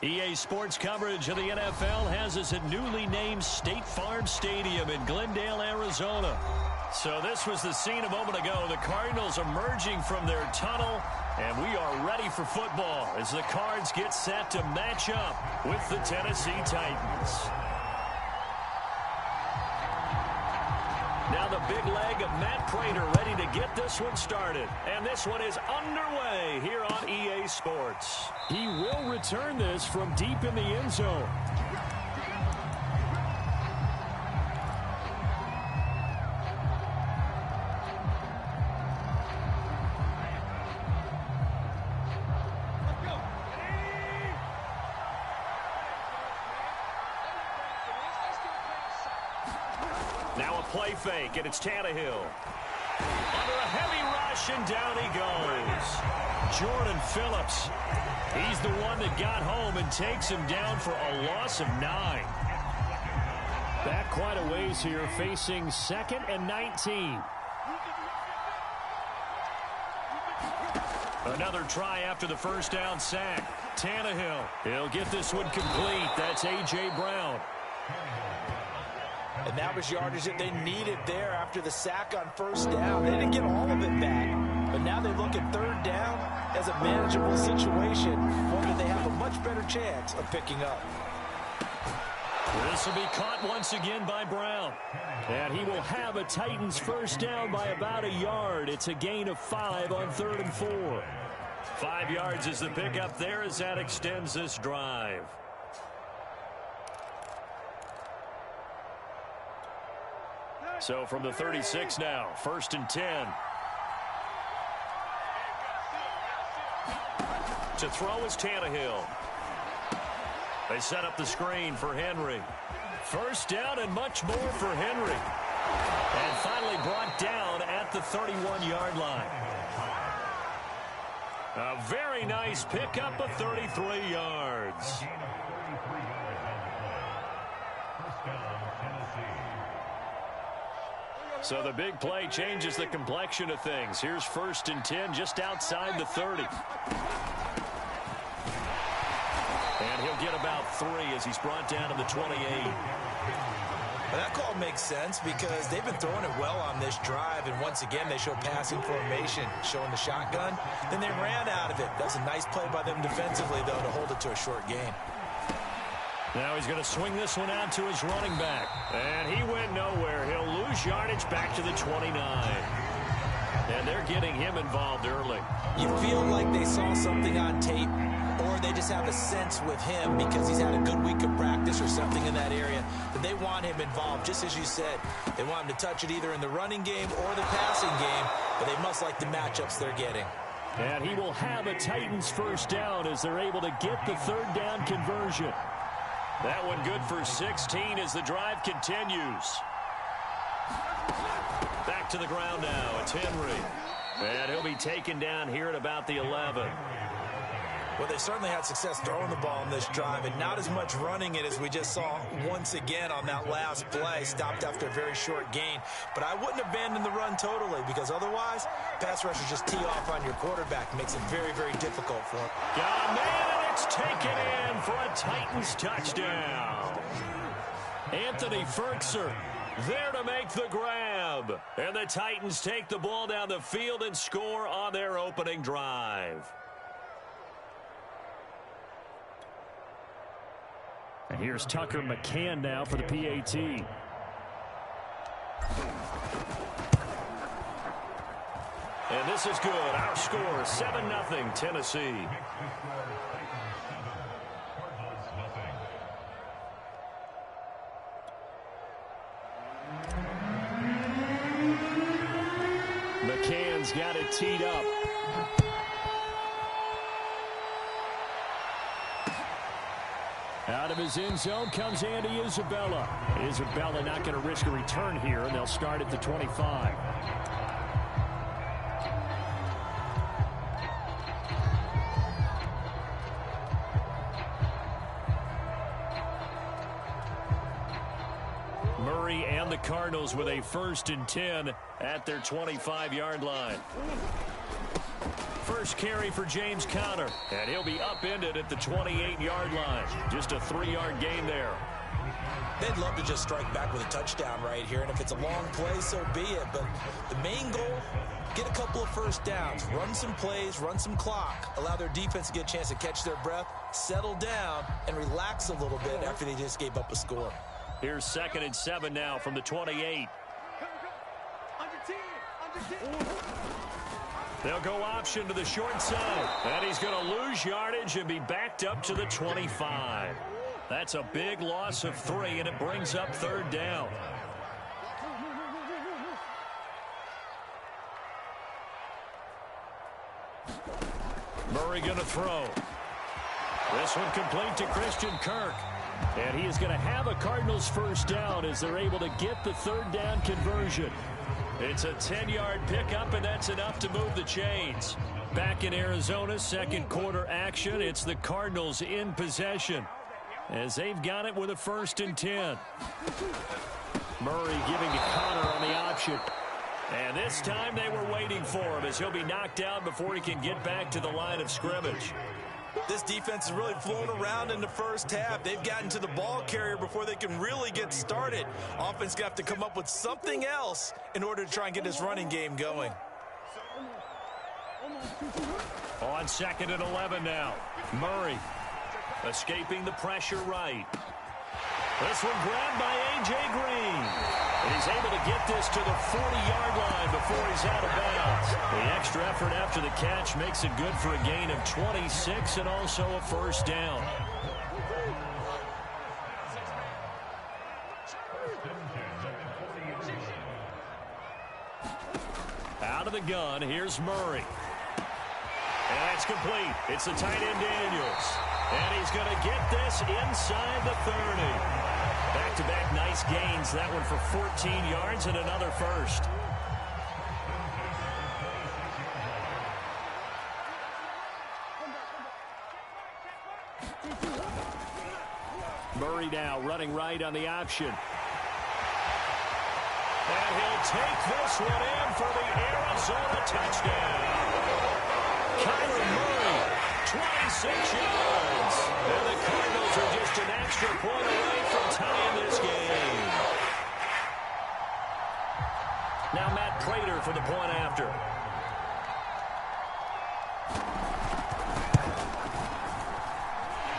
EA Sports coverage of the NFL has us at newly named State Farm Stadium in Glendale, Arizona. So this was the scene a moment ago. The Cardinals emerging from their tunnel, and we are ready for football as the Cards get set to match up with the Tennessee Titans. Now the big leg of Matt Prater ready to get this one started. And this one is underway here on EA Sports. He will return this from deep in the end zone. Now a play fake, and it's Tannehill. Under a heavy rush, and down he goes. Jordan Phillips. He's the one that got home and takes him down for a loss of 9. Back quite a ways here, facing 2nd and 19. Another try after the first down sack. Tannehill. He'll get this one complete. That's A.J. Brown. And that was yardage that they needed there after the sack on first down. They didn't get all of it back, but now they look at third down as a manageable situation, one that they have a much better chance of picking up. This will be caught once again by Brown. And he will have a Titans first down by about a yard. It's a gain of 5 on 3rd and 4. 5 yards is the pickup there as that extends this drive. So from the 36 now, 1st and 10. To throw is Tannehill. They set up the screen for Henry. First down and much more for Henry. And finally brought down at the 31-yard line. A very nice pickup of 33 yards. So the big play changes the complexion of things. Here's 1st and 10 just outside the 30. And he'll get about 3 as he's brought down to the 28. Well, that call makes sense because they've been throwing it well on this drive, and once again they show passing formation, showing the shotgun. Then they ran out of it. That's a nice play by them defensively, though, to hold it to a short gain. Now he's going to swing this one out to his running back. And he went nowhere. He'll lose yardage back to the 29. And they're getting him involved early. You feel like they saw something on tape, or they just have a sense with him because he's had a good week of practice or something in that area that they want him involved, just as you said. They want him to touch it either in the running game or the passing game, but they must like the matchups they're getting. And he will have a Titans first down as they're able to get the 3rd down conversion. That one good for 16 as the drive continues. Back to the ground now. It's Henry. And he'll be taken down here at about the 11. Well, they certainly had success throwing the ball in this drive and not as much running it as we just saw once again on that last play. Stopped after a very short gain. But I wouldn't abandon the run totally because otherwise, pass rushers just tee off on your quarterback. Makes it very, very difficult for him. Got a man, and it's taken in for a Titans touchdown. Anthony Ferkser there to make the grab. And the Titans take the ball down the field and score on their opening drive. And here's Tucker McCann now for the PAT. And this is good. Our score, 7-0 Tennessee. McCann's got it teed up. Out of his end zone comes Andy Isabella. Isabella not going to risk a return here, and they'll start at the 25. Murray and the Cardinals with a 1st and 10 at their 25-yard line. First carry for James Conner, and he'll be upended at the 28-yard line. Just a 3-yard gain there. They'd love to just strike back with a touchdown right here, and if it's a long play, so be it. But the main goal, get a couple of first downs, run some plays, run some clock, allow their defense to get a chance to catch their breath, settle down, and relax a little bit after they just gave up a score. Here's 2nd and 7 now from the 28. They'll go option to the short side, and he's going to lose yardage and be backed up to the 25. That's a big loss of 3, and it brings up 3rd down. Murray going to throw. This one complete to Christian Kirk. And he is going to have a Cardinals first down as they're able to get the 3rd down conversion. It's a 10-yard pickup, and that's enough to move the chains. Back in Arizona, 2nd quarter action. It's the Cardinals in possession as they've got it with a 1st and 10. Murray giving to Conner on the option. And this time they were waiting for him as he'll be knocked down before he can get back to the line of scrimmage. This defense is really flown around in the first half. They've gotten to the ball carrier before they can really get started. Offense going to have to come up with something else in order to try and get this running game going. On 2nd and 11 now. Murray escaping the pressure right. This one grabbed by A.J. Green. And he's able to get this to the 40-yard line before he's out of bounds. The extra effort after the catch makes it good for a gain of 26 and also a 1st down. Out of the gun, here's Murray. And that's complete. It's the tight end Daniels. And he's going to get this inside the 30. Back-to-back nice gains. That one for 14 yards and another 1st. Murray now running right on the option. And he'll take this one in for the Arizona touchdown. Kyler Murray, 26 yards. And the Cardinals are just an extra point away from tying this game. Now Matt Prater for the point after.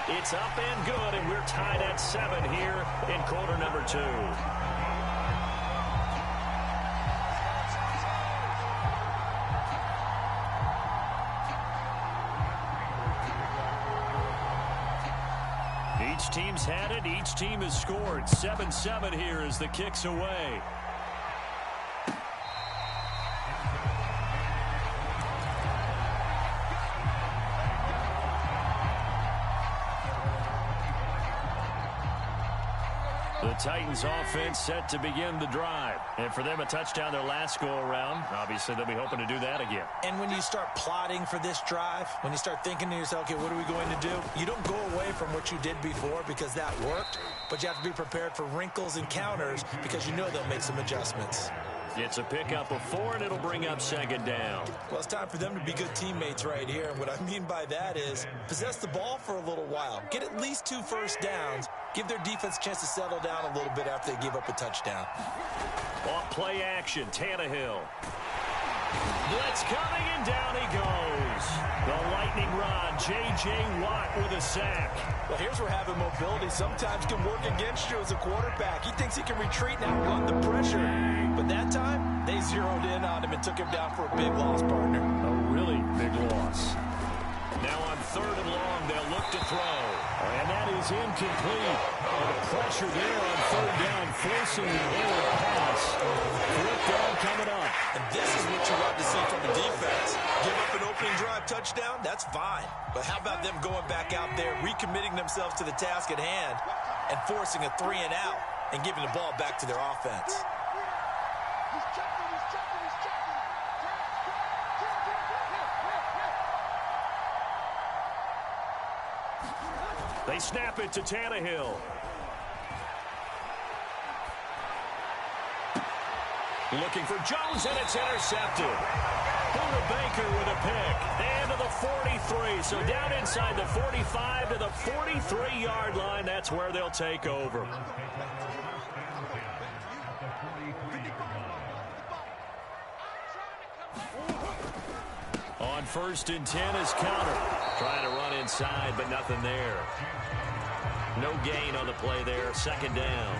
It's up and good, and we're tied at 7 here in quarter number 2. Each team's had it. Each team has scored. 7-7 here as the kick's away. The Titans offense set to begin the drive. And for them, a touchdown their last go-around. Obviously, they'll be hoping to do that again. And when you start plotting for this drive, when you start thinking to yourself, okay, what are we going to do? You don't go away from what you did before because that worked, but you have to be prepared for wrinkles and counters because you know they'll make some adjustments. It's a pickup of 4, and it'll bring up 2nd down. Well, it's time for them to be good teammates right here. And what I mean by that is possess the ball for a little while. Get at least 2 first downs. Give their defense a chance to settle down a little bit after they give up a touchdown. Off play action, Tannehill. Blitz coming, and down he goes. The lightning rod, J.J. Watt with a sack. Well, here's where having mobility sometimes can work against you as a quarterback. He thinks he can retreat and outrun the pressure. But that time, they zeroed in on him and took him down for a big loss, partner. A really big loss. Now on 3rd and long, they'll look to throw. And that is incomplete. And the pressure there on 3rd down, forcing the error pass. 4th down coming up. And this is what you want to see from the defense. Give up an opening drive touchdown, that's fine. But how about them going back out there, recommitting themselves to the task at hand, and forcing a 3 and out, and giving the ball back to their offense. They snap it to Tannehill. Looking for Jones, and it's intercepted. Buda Baker with a pick. And to the 43. So down inside the 45 to the 43-yard line. That's where they'll take over. On 1st and 10 is Counter. Trying to run inside, but nothing there. No gain on the play there. 2nd down.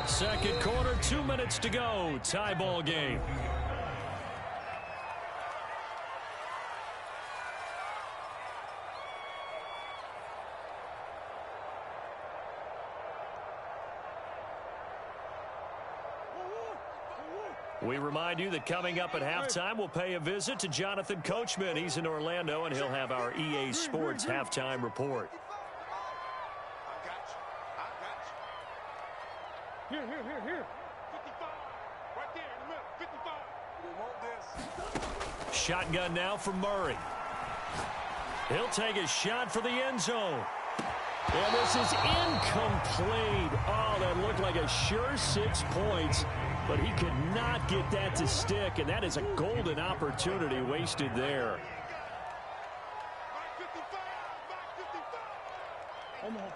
Second quarter, 2 minutes to go. Tie ball game. We remind you that coming up at halftime, we'll pay a visit to Jonathan Coachman. He's in Orlando, and he'll have our EA Sports halftime report. Here. 55. Right there in the middle. 55. We want this. Shotgun now for Murray. He'll take a shot for the end zone. And this is incomplete. Oh, that looked like a sure 6 points, but he could not get that to stick, and that is a golden opportunity wasted there. Omaha.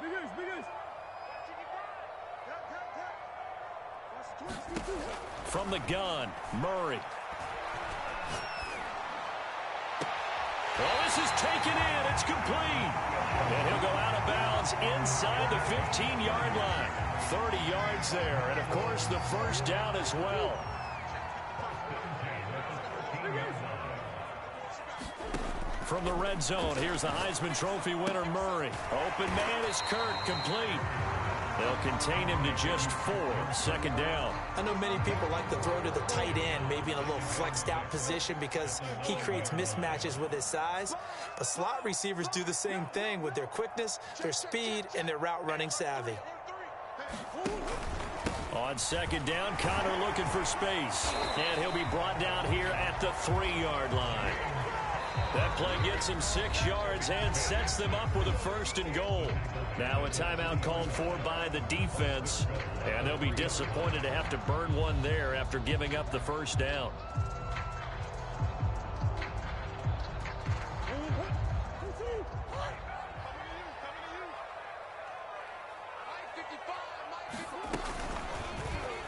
Big Ace. From the gun, Murray. Well, this is taken in. It's complete. And he'll go out of bounds inside the 15-yard line. 30 yards there. And, of course, the first down as well. From the red zone, here's the Heisman Trophy winner, Murray. Open man is Kirk, complete. They'll contain him to just 4. 2nd down. I know many people like to throw to the tight end, maybe in a little flexed out position because he creates mismatches with his size. But slot receivers do the same thing with their quickness, their speed, and their route running savvy. On 2nd down, Connor looking for space. And he'll be brought down here at the 3-yard line. That play gets him 6 yards and sets them up with a 1st and goal. Now a timeout called for by the defense. And they'll be disappointed to have to burn one there after giving up the 1st down.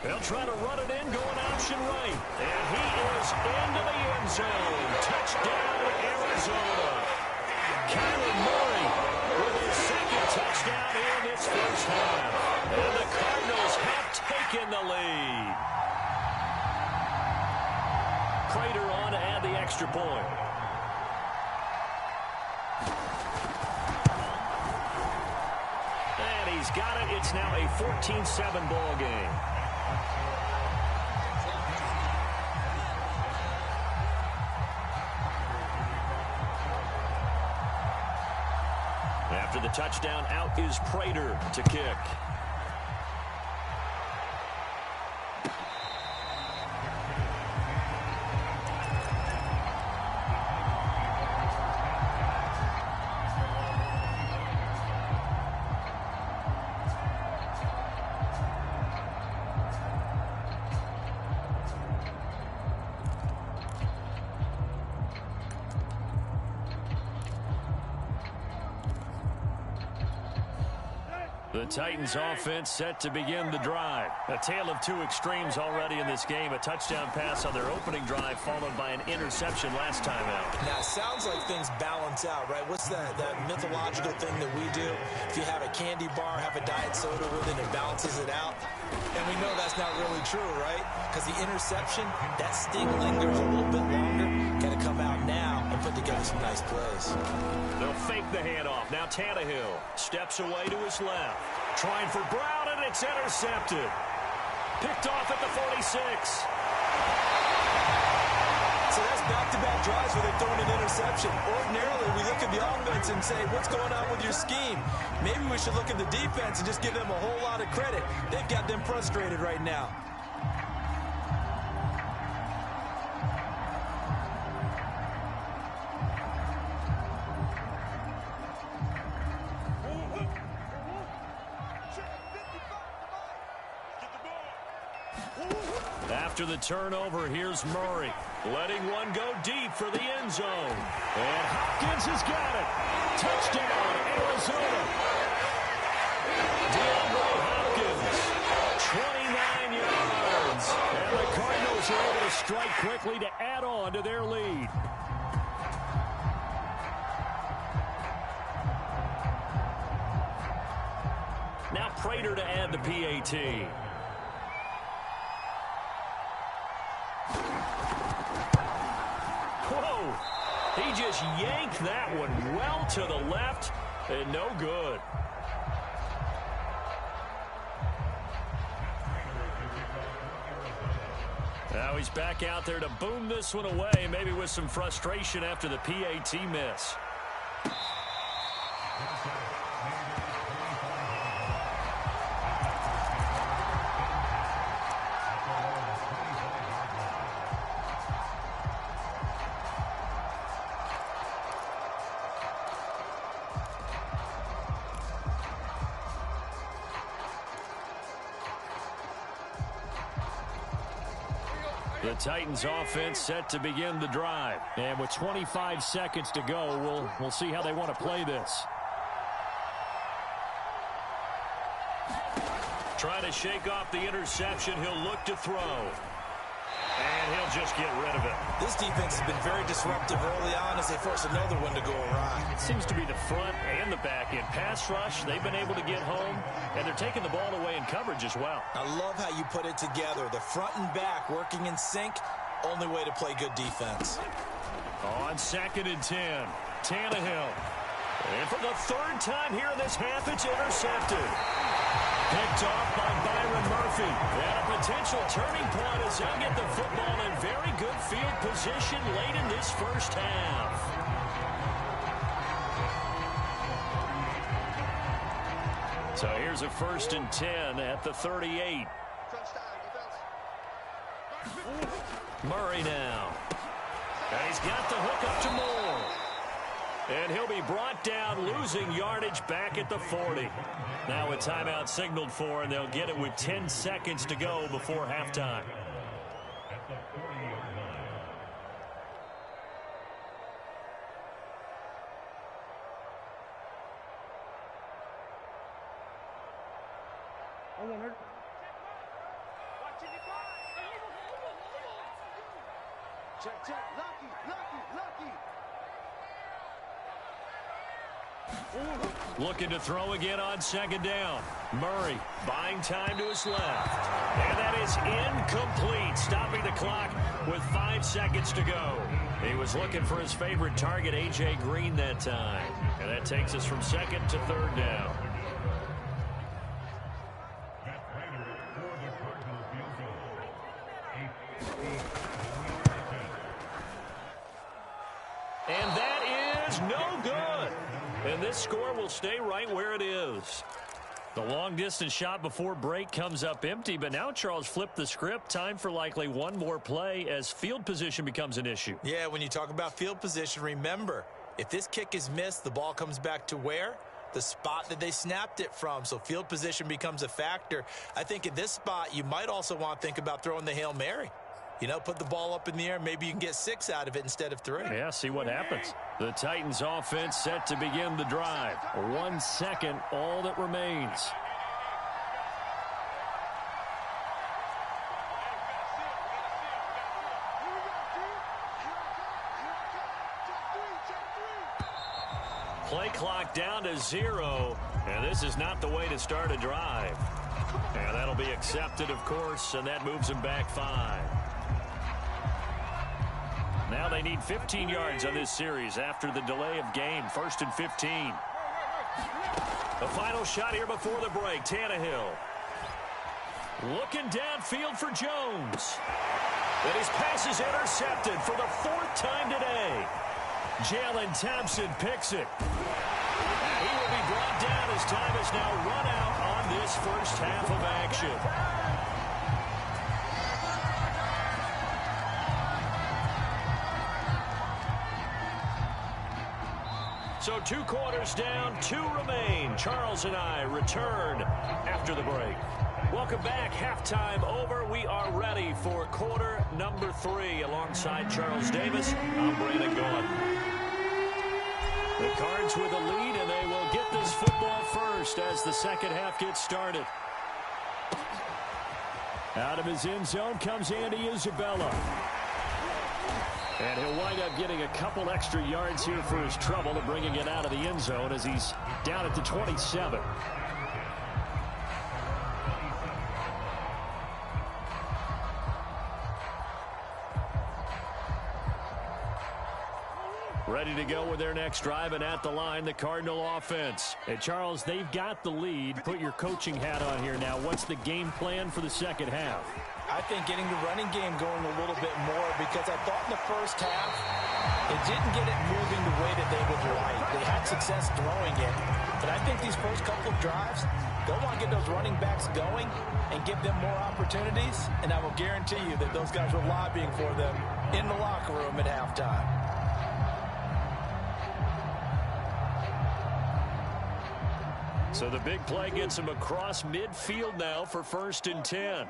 They'll try to run it in, going option right. And he is into the end zone. Touchdown, Arizona. Kyler Murray with his 2nd touchdown here in this first half. And the Cardinals have taken the lead. Prater on to add the extra point. And he's got it. It's now a 14-7 ball game. After the touchdown, out is Prater to kick. The Titans offense set to begin the drive. A tale of two extremes already in this game. A touchdown pass on their opening drive followed by an interception last time out. Now, it sounds like things balance out, right? What's that mythological thing that we do? If you have a candy bar, have a diet soda with it, it balances it out. And we know that's not really true, right? Because the interception, that sting lingers a little bit longer. Got to come out now and put together some nice plays. They'll fake the handoff. Now Tannehill steps away to his left. Trying for Brown, and it's intercepted. Picked off at the 46. So that's back-to-back drives where they've thrown an interception. Ordinarily, we look at the offense and say, what's going on with your scheme? Maybe we should look at the defense and just give them a whole lot of credit. They've got them frustrated right now. After the turnover, here's Murray. Letting one go deep for the end zone. And Hopkins has got it. Touchdown, Arizona. DeAndre Hopkins, 29 yards. And the Cardinals are able to strike quickly to add on to their lead. Now Prater to add the PAT. Whoa! He just yanked that one well to the left, and no good. Now he's back out there to boom this one away, maybe with some frustration after the PAT miss. The Titans offense set to begin the drive. And with 25 seconds to go, we'll see how they want to play this. Trying to shake off the interception. He'll look to throw. And he'll just get rid of it. This defense has been very disruptive early on as they force another one to go awry. It seems to be the front and the back end. Pass rush, they've been able to get home, and they're taking the ball away in coverage as well. I love how you put it together. The front and back working in sync, only way to play good defense. On 2nd and 10, Tannehill. And for the third time here in this half, it's intercepted. Picked off by Byron Murphy. And a potential turning point as they'll get the football in very good field position late in this first half. So here's a 1st and 10 at the 38. Murray now. And he's got the hook up to Moore. And he'll be brought down, losing yardage back at the 40. Now a timeout signaled for, and they'll get it with 10 seconds to go before halftime. Check, check. Lucky. Looking to throw again on 2nd down. Murray buying time to his left. And that is incomplete, stopping the clock with 5 seconds to go. He was looking for his favorite target, A.J. Green, that time. And that takes us from 2nd to 3rd down. And that is no good. And this score will stay right where it is. The long-distance shot before break comes up empty, but now Charles flipped the script. Time for likely one more play as field position becomes an issue. Yeah, when you talk about field position, remember, if this kick is missed, the ball comes back to where? The spot that they snapped it from. So field position becomes a factor. I think at this spot, you might also want to think about throwing the Hail Mary. You know, put the ball up in the air. Maybe you can get 6 out of it instead of 3. Yeah, see what happens. The Titans offense set to begin the drive. 1 second, all that remains. Play clock down to 0, and this is not the way to start a drive. And that'll be accepted, of course, and that moves them back 5. Now they need 15 yards on this series after the delay of game. 1st and 15. The final shot here before the break. Tannehill looking downfield for Jones. And his pass is intercepted for the 4th time today. Jalen Thompson picks it. And he will be brought down as time has now run out on this first half of action. So 2 quarters down, 2 remain. Charles and I return after the break. Welcome back. Halftime over. We are ready for quarter number 3. Alongside Charles Davis, I'm BrianAkaDaddyB. The Cards with the lead, and they will get this football first as the second half gets started. Out of his end zone comes Andy Isabella. And he'll wind up getting a couple extra yards here for his trouble and bringing it out of the end zone as he's down at the 27. Ready to go with their next drive, and at the line, the Cardinal offense. Hey, Charles, they've got the lead. Put your coaching hat on here now. What's the game plan for the second half? I think getting the running game going a little bit more, because I thought in the first half it didn't get it moving the way that they would like. They had success throwing it, but I think these first couple of drives, they'll want to get those running backs going and give them more opportunities, and I will guarantee you that those guys were lobbying for them in the locker room at halftime. So the big play gets him across midfield now for 1st and 10.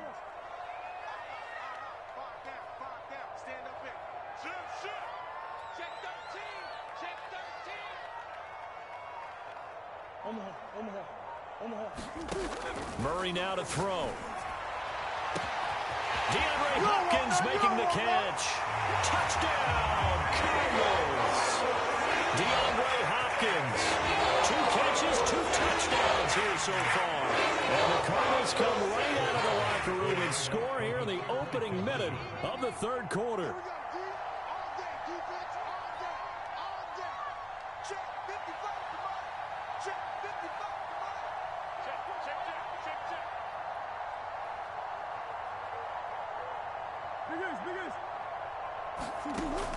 Murray now to throw. DeAndre Hopkins making the catch. Touchdown, Cardinals. DeAndre Hopkins. 2 catches, 2 touchdowns here so far. And the Cardinals come right out of the locker room and score here in the opening minute of the 3rd quarter.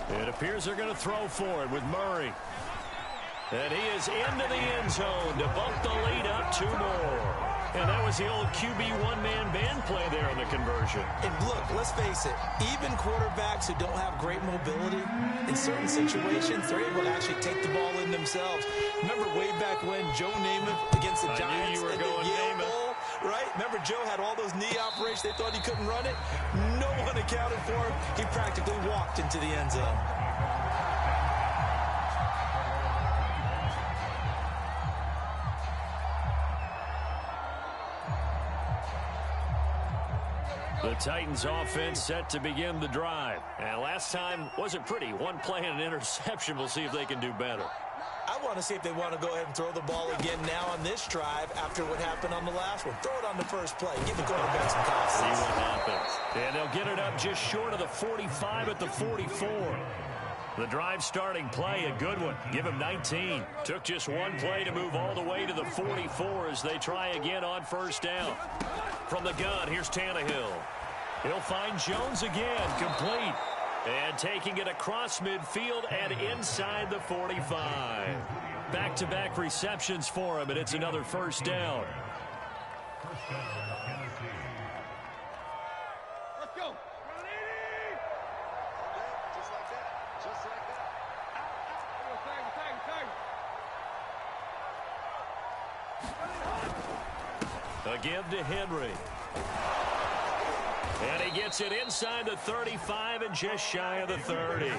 It appears they're going to throw for it with Murray. And he is into the end zone to bump the lead up 2 more. And that was the old QB one-man band play there on the conversion. And look, let's face it, even quarterbacks who don't have great mobility, in certain situations, they're able to actually take the ball in themselves. Remember way back when Joe Namath against the Giants in the Yale Bowl, right? Remember Joe had all those knee operations. They thought he couldn't run it. No one accounted for him. He practically walked into the end zone. The Titans offense set to begin the drive. And last time wasn't pretty. 1 play and an interception. We'll see if they can do better. I want to see if they want to go ahead and throw the ball again now on this drive after what happened on the last one. Throw it on the first play. Give the quarterback some confidence. See what happens. And they'll get it up just short of the 45 at the 44. The drive starting play, a good one. Give him 19. Took just 1 play to move all the way to the 44 as they try again on 1st down. From the gun, here's Tannehill. He'll find Jones again, complete. And taking it across midfield and inside the 45. Back-to-back receptions for him, and it's another 1st down. Let's go. Just like that. Just like that. Again to Henry. And he gets it inside the 35 and just shy of the 30.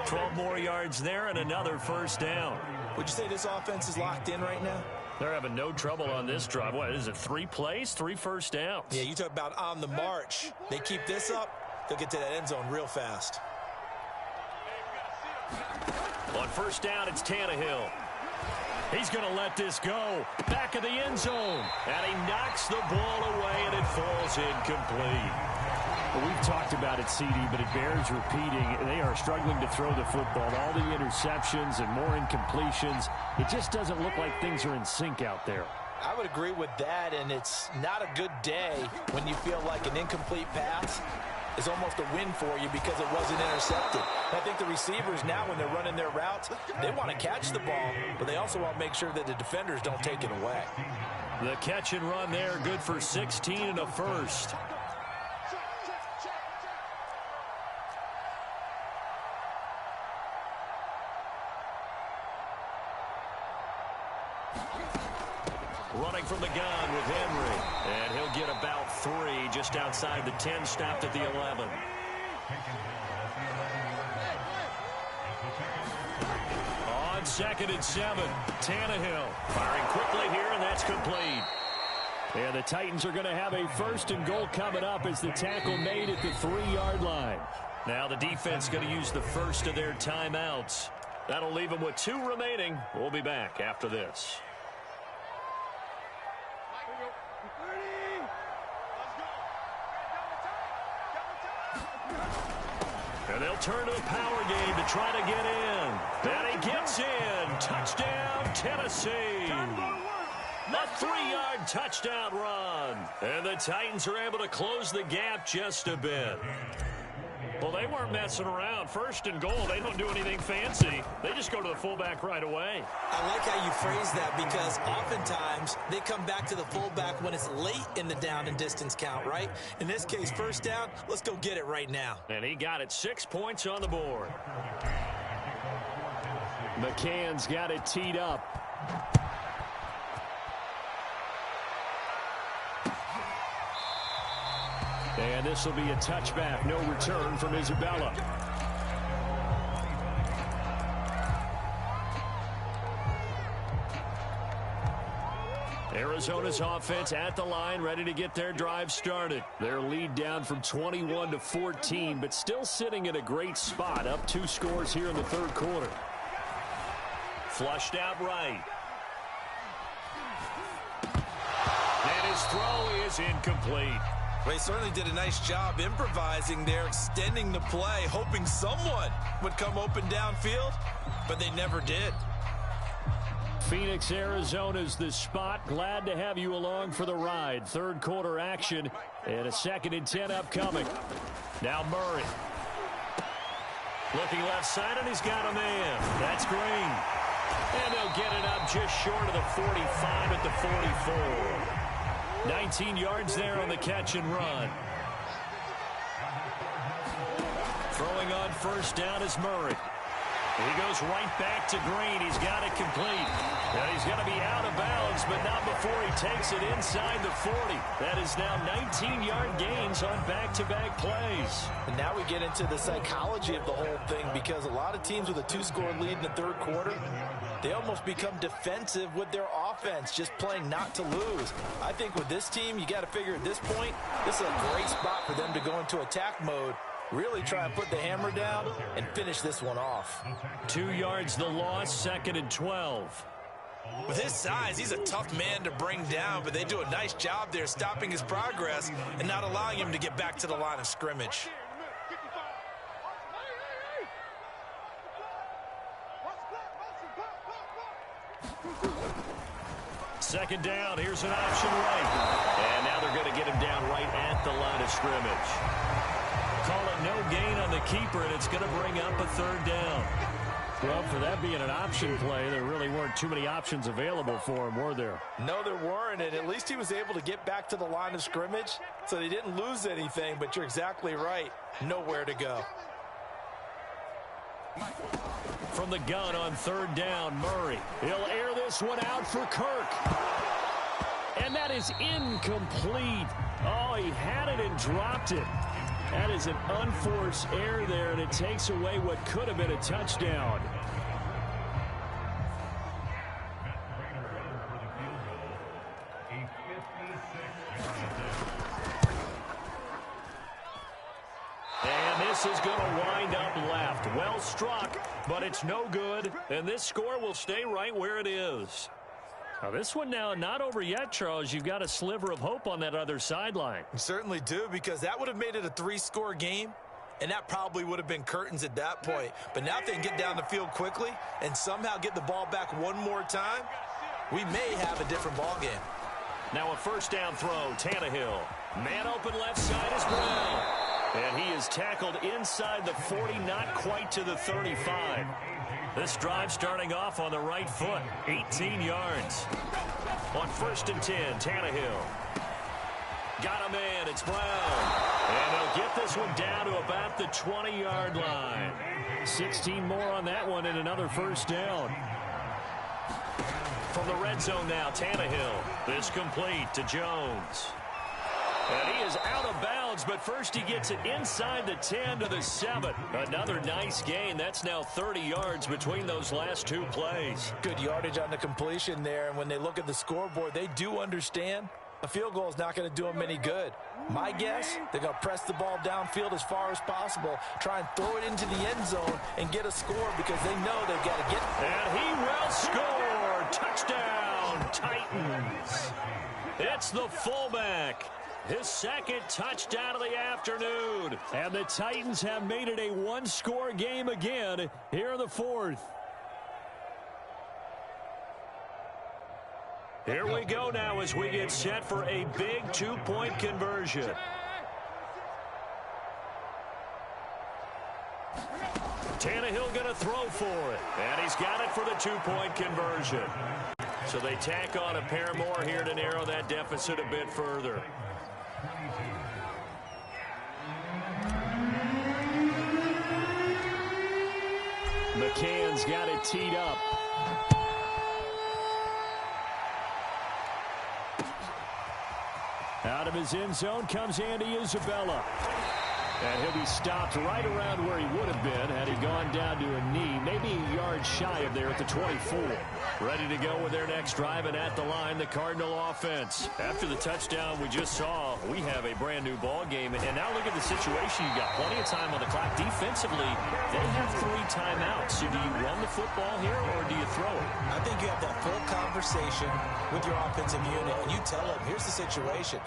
12 more yards there and another 1st down. Would you say this offense is locked in right now? They're having no trouble on this drive. What is it, 3 plays, 3 1st downs? Yeah, you talk about on the march. They keep this up, they'll get to that end zone real fast. On 1st down, it's Tannehill. He's going to let this go. Back of the end zone. And he knocks the ball away, and it falls incomplete. Well, we've talked about it, CD, but it bears repeating. They are struggling to throw the football. All the interceptions and more incompletions. It just doesn't look like things are in sync out there. I would agree with that, and it's not a good day when you feel like an incomplete pass is almost a win for you because it wasn't intercepted. I think the receivers now, when they're running their routes, they want to catch the ball, but they also want to make sure that the defenders don't take it away. The catch and run there, good for 16 and a 1st. Running from the gun with Henry. And he'll get about 3 just outside the 10, stopped at the 11. On 2nd and 7, Tannehill firing quickly here, and that's complete. And the Titans are going to have a 1st and goal coming up as the tackle made at the 3-yard line. Now the defense going to use the first of their timeouts. That'll leave them with 2 remaining. We'll be back after this. And they'll turn to a power game to try to get in. And he gets in. Touchdown, Tennessee. A 3-yard touchdown run. And the Titans are able to close the gap just a bit. Well, they weren't messing around. 1st and goal, they don't do anything fancy. They just go to the fullback right away. I like how you phrase that because oftentimes they come back to the fullback when it's late in the down and distance count, right? In this case, 1st down, let's go get it right now. And he got it. 6 points on the board. McCann's got it teed up. And this will be a touchback. No return from Isabella. Arizona's offense at the line, ready to get their drive started. Their lead down from 21 to 14, but still sitting in a great spot. Up 2 scores here in the 3rd quarter. Flushed out right. And his throw is incomplete. Well, he certainly did a nice job improvising there, extending the play, hoping someone would come open downfield, but they never did. Phoenix, Arizona's the spot. Glad to have you along for the ride. 3rd quarter action and a 2nd and 10 upcoming. Now Murray. Looking left side, and he's got a man. That's Green. And they'll get it up just short of the 45 at the 44. 19 yards there on the catch and run. Throwing on 1st down is Murray. He goes right back to Green. He's got it complete. And he's going to be out of bounds, but not before he takes it inside the 40. That is now 19-yard gains on back-to-back plays. And now we get into the psychology of the whole thing because a lot of teams with a 2-score lead in the 3rd quarter, they almost become defensive with their offense, just playing not to lose. I think with this team, you got to figure at this point, this is a great spot for them to go into attack mode, really try and put the hammer down and finish this one off. 2 yards the loss, 2nd and 12. With his size, he's a tough man to bring down, but they do a nice job there stopping his progress and not allowing him to get back to the line of scrimmage. Second down, here's an option right. And now they're going to get him down right at the line of scrimmage. Call it no gain on the keeper, and it's going to bring up a 3rd down. Well, for that being an option play, there really weren't too many options available for him, were there? No, there weren't, and at least he was able to get back to the line of scrimmage, so they didn't lose anything, but you're exactly right. Nowhere to go. From the gun on 3rd down, Murray. He'll air this one out for Kirk. And that is incomplete. Oh, he had it and dropped it. That is an unforced error there, and it takes away what could have been a touchdown. And this is going to wind up left. Well struck, but it's no good. And this score will stay right where it is. Now this one now not over yet, Charles. You've got a sliver of hope on that other sideline. You certainly do, because that would have made it a 3-score game, and that probably would have been curtains at that point. But now if they can get down the field quickly and somehow get the ball back one more time, we may have a different ball game. Now a 1st down throw, Tannehill. Man open left side is Brown. And he is tackled inside the 40, not quite to the 35. This drive starting off on the right foot, 18 yards. On 1st and 10, Tannehill. Got a man, it's Brown. And they'll get this one down to about the 20-yard line. 16 more on that one and another 1st down. From the red zone now, Tannehill. This complete to Jones. And he is out of bounds, but first he gets it inside the 10 to the 7. Another nice gain. That's now 30 yards between those last two plays. Good yardage on the completion there, and when they look at the scoreboard, they do understand a field goal is not going to do them any good. My guess, they're going to press the ball downfield as far as possible, try and throw it into the end zone and get a score because they know they've got to get it. And he will score. Touchdown, Titans. It's the fullback. His second touchdown of the afternoon. And the Titans have made it a one-score game again here in the fourth. Here we go now as we get set for a big two-point conversion. Tannehill going to throw for it. And he's got it for the two-point conversion. So they tack on a pair more here to narrow that deficit a bit further. McCann's got it teed up. Out of his end zone comes Andy Isabella. And he'll be stopped right around where he would have been had he gone down to a knee, maybe a yard shy of there at the 24. Ready to go with their next drive, and at the line, the Cardinal offense. After the touchdown we just saw, we have a brand-new ball game. And now look at the situation. You've got plenty of time on the clock. Defensively, they have 3 timeouts. So do you run the football here, or do you throw it? I think you have that full conversation with your offensive unit, and you tell them, here's the situation.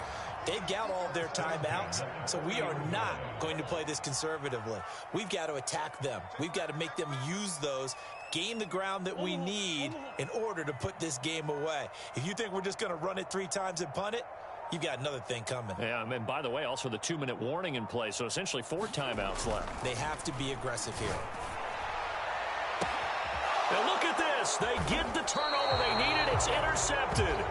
They've got all their timeouts, so we are not going to play this conservatively. We've got to attack them. We've got to make them use those, gain the ground that we need in order to put this game away. If you think we're just going to run it 3 times and punt it, you've got another thing coming. Yeah, and by the way, also the 2-minute warning in play, so essentially 4 timeouts left. They have to be aggressive here. Now look at this. They get the turnover they needed. It's intercepted.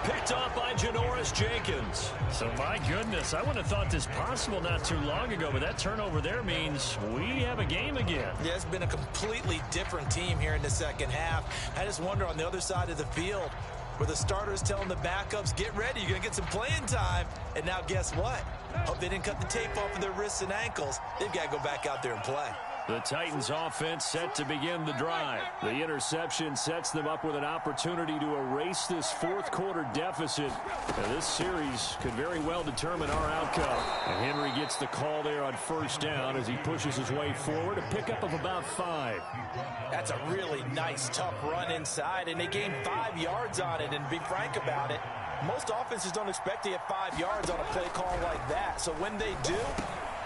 Picked off by Janoris Jenkins. So, my goodness, I wouldn't have thought this possible not too long ago, but that turnover there means we have a game again. Yeah, it's been a completely different team here in the second half. I just wonder on the other side of the field where the starters telling the backups, get ready, you're going to get some playing time. And now guess what? Hope they didn't cut the tape off of their wrists and ankles. They've got to go back out there and play. The Titans offense set to begin the drive. The interception sets them up with an opportunity to erase this fourth quarter deficit. Now, this series could very well determine our outcome. And Henry gets the call there on first down as he pushes his way forward, a pickup of about 5. That's a really nice, tough run inside, and they gained 5 yards on it. And to be frank about it, most offenses don't expect to get 5 yards on a play call like that. So when they do,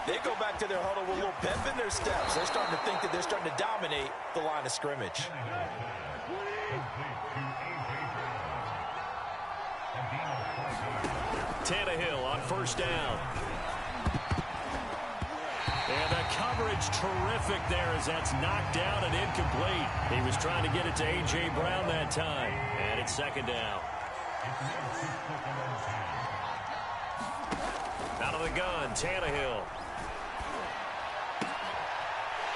they go back to their huddle with a little pep in their steps. They're starting to think that they're starting to dominate the line of scrimmage. Tannehill on first down. And the coverage terrific there as that's knocked down and incomplete. He was trying to get it to A.J. Brown that time. And it's second down. Out of the gun, Tannehill.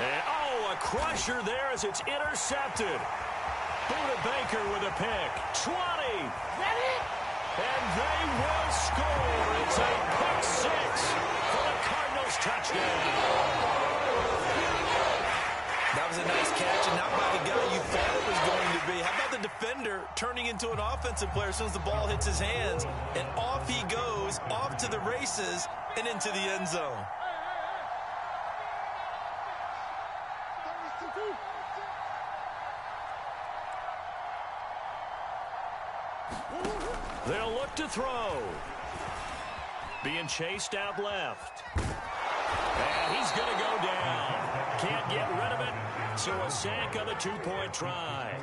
And, oh, a crusher there as it's intercepted. Buda Baker with a pick. 20. And they will score. It's a pick 6 for the Cardinals touchdown. That was a nice catch, and not by the guy you thought it was going to be. How about the defender turning into an offensive player as soon as the ball hits his hands, and off he goes, off to the races, and into the end zone. They'll look to throw. Being chased out left. And he's going to go down. Can't get rid of it. So a sack on the 2-point try.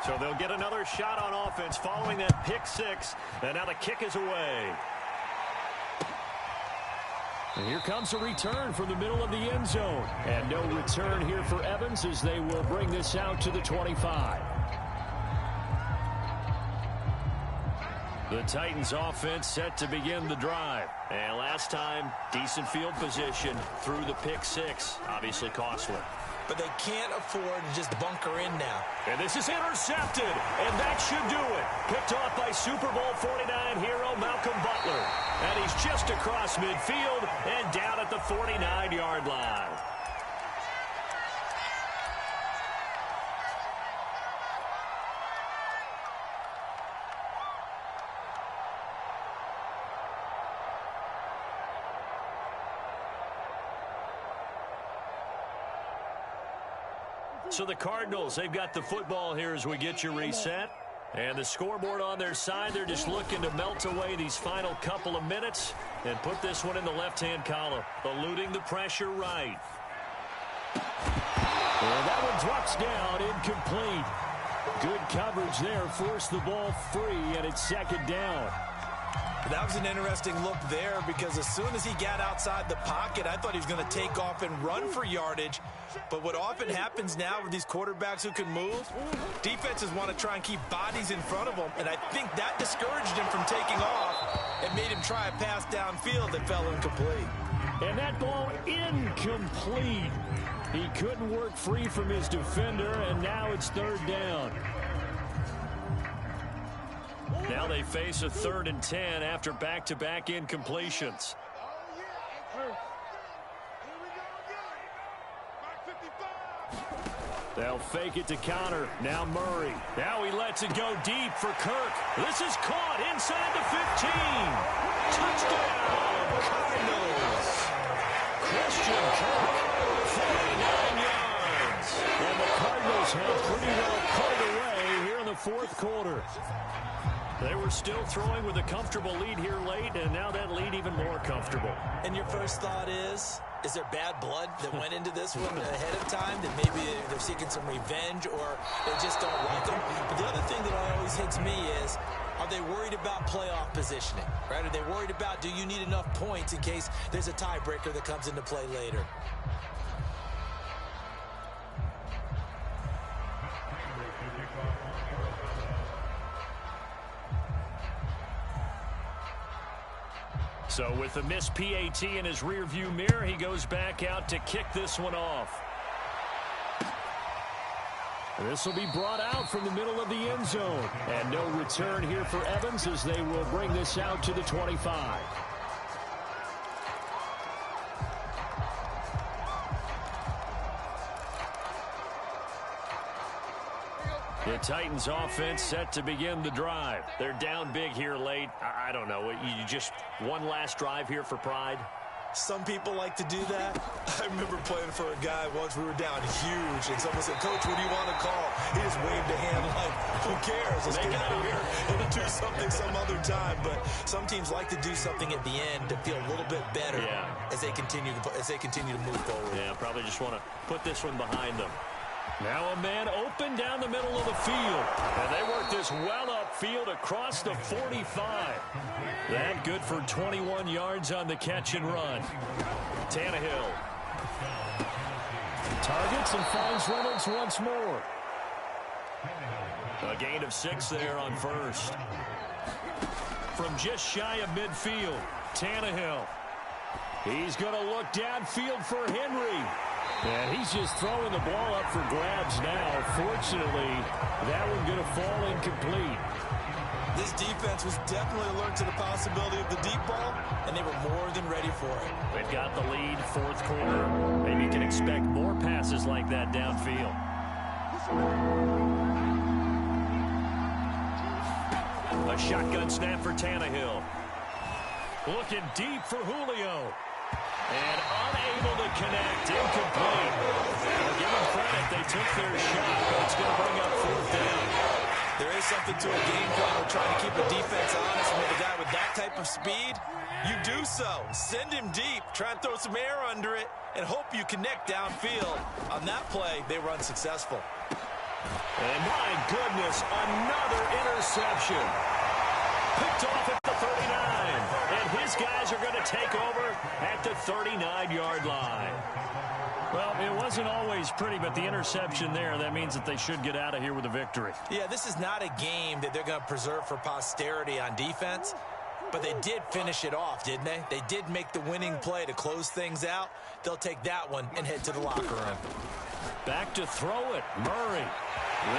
So they'll get another shot on offense following that pick 6. And now the kick is away. And here comes a return from the middle of the end zone. And no return here for Evans as they will bring this out to the 25. The Titans offense set to begin the drive. And last time, decent field position through the pick six. Obviously costly. But they can't afford to just bunker in now. And this is intercepted, and that should do it. Picked off by Super Bowl 49 hero Malcolm Butler. And he's just across midfield and down at the 49-yard line. So the Cardinals, they've got the football here as we get you reset. And the scoreboard on their side, they're just looking to melt away these final couple of minutes and put this one in the left-hand column, eluding the pressure right. And that one drops down, incomplete. Good coverage there, forced the ball free, and it's second down. That was an interesting look there because as soon as he got outside the pocket, I thought he was going to take off and run for yardage. But what often happens now with these quarterbacks who can move, defenses want to try and keep bodies in front of them, and I think that discouraged him from taking off and made him try a pass downfield that fell incomplete. And that ball incomplete. He couldn't work free from his defender, and now it's third down. Now they face a 3rd and 10 after back-to-back incompletions. They'll fake it to counter. Now Murray. Now he lets it go deep for Kirk. This is caught inside the 15. Touchdown, Cardinals. Christian Kirk, 49 yards. And the Cardinals have pretty well pulled away here in the fourth quarter. They were still throwing with a comfortable lead here late, and now that lead even more comfortable. And your first thought is there bad blood that went into this one ahead of time, that maybe they're seeking some revenge or they just don't like them? But the other thing that always hits me is, are they worried about playoff positioning, right? Are they worried about, do you need enough points in case there's a tiebreaker that comes into play later? So with the missed PAT in his rearview mirror, he goes back out to kick this one off. This will be brought out from the middle of the end zone. And no return here for Evans as they will bring this out to the 25. The Titans offense set to begin the drive. They're down big here late. I don't know. You just one last drive here for pride? Some people like to do that. I remember playing for a guy once. We were down huge, and someone said, "Coach, what do you want to call?" He just waved a hand like, "Who cares? Let's get out of here and do something some other time." But some teams like to do something at the end to feel a little bit better as they continue to move forward. Yeah, probably just want to put this one behind them. Now a man open down the middle of the field. And they work this well upfield across the 45. That good for 21 yards on the catch and run. Tannehill. Targets and finds Reynolds once more. A gain of 6 there on first. From just shy of midfield, Tannehill. He's going to look downfield for Henry. And he's just throwing the ball up for grabs now. Fortunately, that one going to fall incomplete. This defense was definitely alert to the possibility of the deep ball, and they were more than ready for it. They've got the lead, fourth quarter. Maybe you can expect more passes like that downfield. A shotgun snap for Tannehill. Looking deep for Julio. And unable to connect, incomplete. Well, give them credit, they took their shot, but it's going to bring up fourth down. There is something to a game plan of trying to keep a defense honest, and with a guy with that type of speed, you do so. Send him deep, try and throw some air under it, and hope you connect downfield. On that play, they were unsuccessful. And my goodness, another interception. Picked off at the 39. And his guys are going to take over at the 39-yard line. Well, it wasn't always pretty, but the interception there, that means that they should get out of here with a victory. Yeah, this is not a game that they're going to preserve for posterity on defense, but they did finish it off, didn't they? They did make the winning play to close things out. They'll take that one and head to the locker room. Back to throw it, Murray.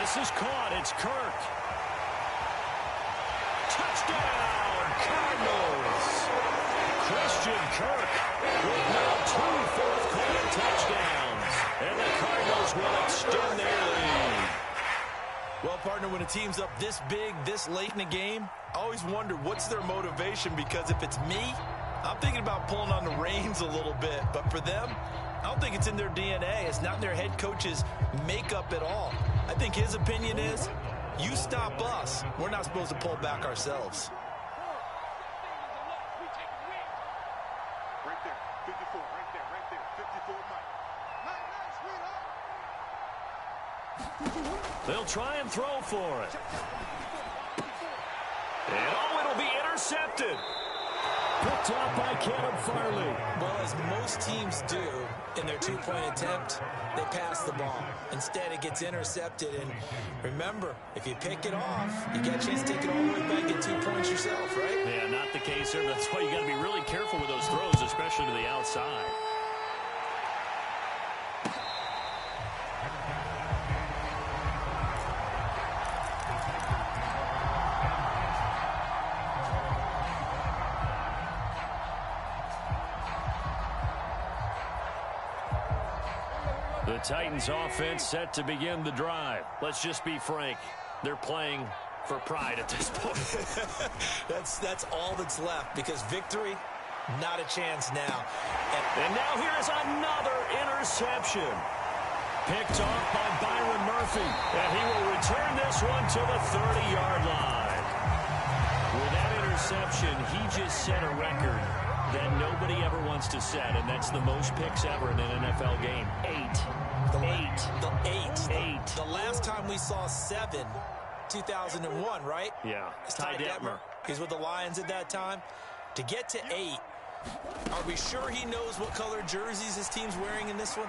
This is caught. It's Kirk. Touchdown, Cardinals. Christian Kirk with now 2 fourth-quarter touchdowns. And the Cardinals will extend their lead. Well, partner, when a team's up this big, this late in the game, I always wonder what's their motivation, because if it's me, I'm thinking about pulling on the reins a little bit. But for them, I don't think it's in their DNA. It's not in their head coach's makeup at all. I think his opinion is, you stop us, we're not supposed to pull back ourselves. Right there, 54, right there, 54, Mike. They'll try and throw for it. And oh, it'll be intercepted. Picked off by Caleb Farley. Well, as most teams do in their two-point attempt, they pass the ball. Instead, it gets intercepted. And remember, if you pick it off, you get a chance to take it all the way back and get 2 points yourself, right? Yeah, not the case here. That's why you got to be really careful with those throws, especially to the outside. The Titans offense set to begin the drive. Let's just be frank. They're playing for pride at this point. That's all that's left, because victory, not a chance now. And now here's another interception. Picked off by Byron Murphy. And he will return this one to the 30-yard line. With that interception, he just set a record that nobody ever wants to set, and that's the most picks ever in an NFL game. 8. The last time we saw 7, 2001, right? Yeah. It's Ty Detmer. He's with the Lions at that time. To get to 8, are we sure he knows what color jerseys his team's wearing in this one?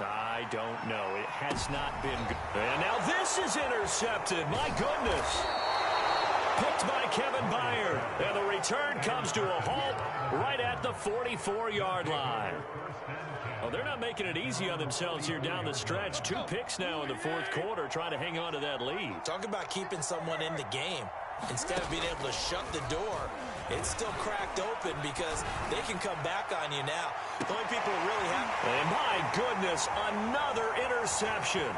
I don't know. It has not been good. And now this is intercepted. My goodness. Picked by Kevin Byard. And the return comes to a halt right at the 44-yard line. Well, they're not making it easy on themselves here down the stretch. 2 picks now in the fourth quarter, trying to hang on to that lead. Talk about keeping someone in the game. Instead of being able to shut the door, it's still cracked open because they can come back on you now. The only people who really have... And my goodness, another interception.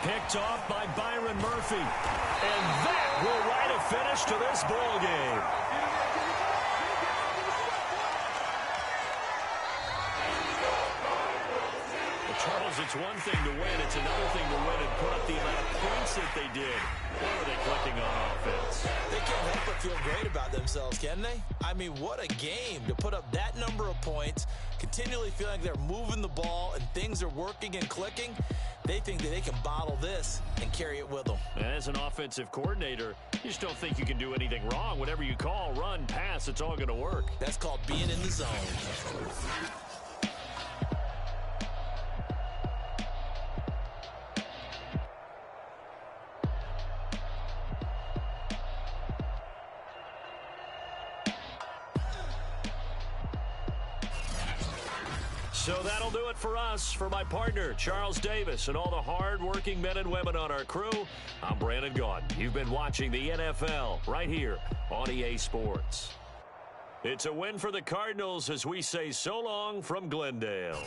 Picked off by Byron Murphy. And that will write a finish to this ball game. Charles, it's one thing to win. It's another thing to win and put up the amount of points that they did. What are they clicking on offense? They can't help but feel great about themselves, can they? I mean, what a game to put up that number of points, continually feeling like they're moving the ball and things are working and clicking. They think that they can bottle this and carry it with them. As an offensive coordinator, you just don't think you can do anything wrong. Whatever you call, run, pass, it's all going to work. That's called being in the zone. So that'll do it for us. For my partner, Charles Davis, and all the hard-working men and women on our crew, I'm Brandon Gaudin. You've been watching the NFL right here on EA Sports. It's a win for the Cardinals as we say so long from Glendale.